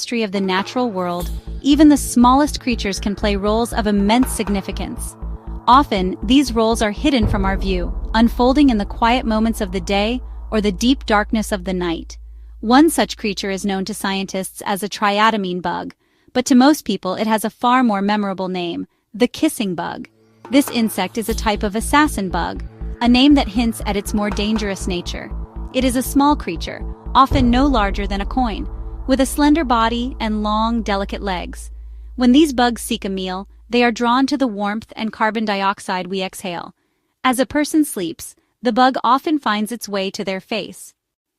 tapestry of the natural world, even the smallest creatures can play roles of immense significance. Often, these roles are hidden from our view, unfolding in the quiet moments of the day or the deep darkness of the night. One such creature is known to scientists as a triatomine bug, but to most people it has a far more memorable name, the kissing bug. This insect is a type of assassin bug, a name that hints at its more dangerous nature. It is a small creature, often no larger than a coin, with a slender body and long, delicate legs. When these bugs seek a meal, they are drawn to the warmth and carbon dioxide we exhale. As a person sleeps, the bug often finds its way to their face.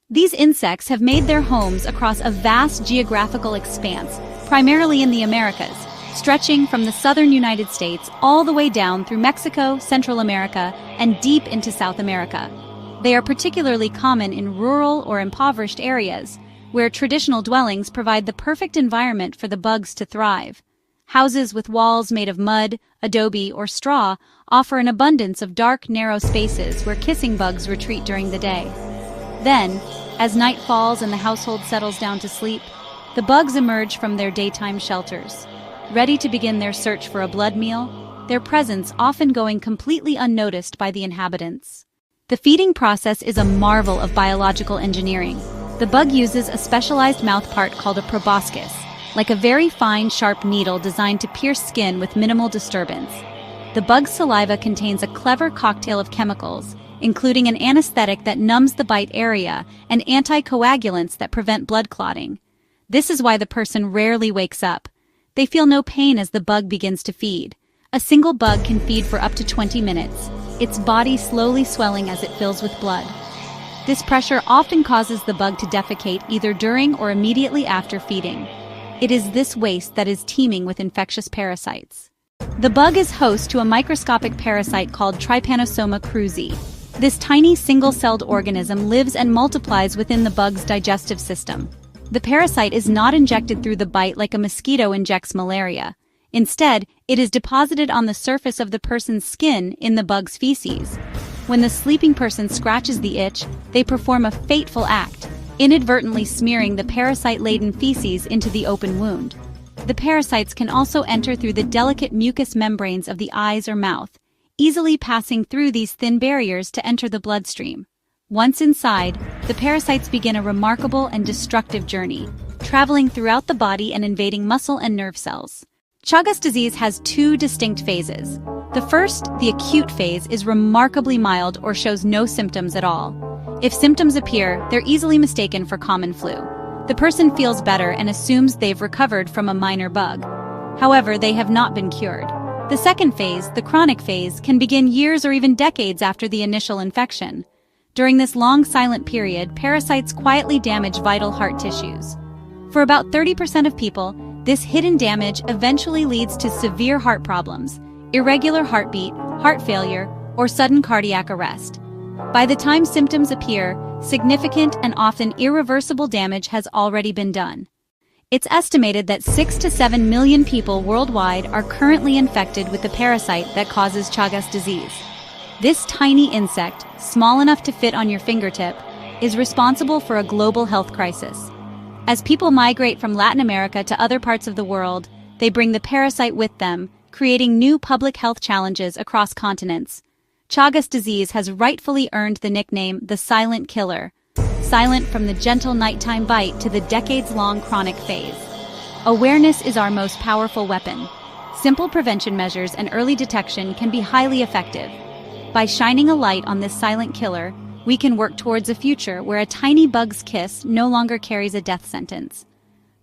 These insects have made their homes across a vast geographical expanse, primarily in the Americas, stretching from the southern United States all the way down through Mexico, Central America, and deep into South America. They are particularly common in rural or impoverished areas, where traditional dwellings provide the perfect environment for the bugs to thrive. Houses with walls made of mud, adobe, or straw offer an abundance of dark, narrow spaces where kissing bugs retreat during the day. Then, as night falls and the household settles down to sleep, the bugs emerge from their daytime shelters, ready to begin their search for a blood meal, their presence often going completely unnoticed by the inhabitants. The feeding process is a marvel of biological engineering. The bug uses a specialized mouthpart called a proboscis, like a very fine, sharp needle designed to pierce skin with minimal disturbance. The bug's saliva contains a clever cocktail of chemicals, including an anesthetic that numbs the bite area and anticoagulants that prevent blood clotting. This is why the person rarely wakes up. They feel no pain as the bug begins to feed. A single bug can feed for up to 20 minutes, its body slowly swelling as it fills with blood. This pressure often causes the bug to defecate either during or immediately after feeding. It is this waste that is teeming with infectious parasites. The bug is host to a microscopic parasite called Trypanosoma cruzi. This tiny single-celled organism lives and multiplies within the bug's digestive system. The parasite is not injected through the bite like a mosquito injects malaria. Instead, it is deposited on the surface of the person's skin in the bug's feces. When the sleeping person scratches the itch, they perform a fateful act, inadvertently smearing the parasite-laden feces into the open wound. The parasites can also enter through the delicate mucous membranes of the eyes or mouth, easily passing through these thin barriers to enter the bloodstream. Once inside, the parasites begin a remarkable and destructive journey, traveling throughout the body and invading muscle and nerve cells. Chagas disease has two distinct phases. The first, the acute phase, is remarkably mild or shows no symptoms at all. If symptoms appear, they're easily mistaken for common flu. The person feels better and assumes they've recovered from a minor bug. However, they have not been cured. The second phase, the chronic phase, can begin years or even decades after the initial infection. During this long silent period, parasites quietly damage vital heart tissues. For about 30% of people, this hidden damage eventually leads to severe heart problems, irregular heartbeat, heart failure, or sudden cardiac arrest. By the time symptoms appear, significant and often irreversible damage has already been done. It's estimated that 6 to 7 million people worldwide are currently infected with the parasite that causes Chagas disease. This tiny insect, small enough to fit on your fingertip, is responsible for a global health crisis. As people migrate from Latin America to other parts of the world, they bring the parasite with them, creating new public health challenges across continents. Chagas disease has rightfully earned the nickname the silent killer, silent from the gentle nighttime bite to the decades-long chronic phase. Awareness is our most powerful weapon. Simple prevention measures and early detection can be highly effective. By shining a light on this silent killer, we can work towards a future where a tiny bug's kiss no longer carries a death sentence.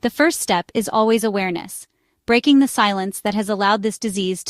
The first step is always awareness, breaking the silence that has allowed this disease to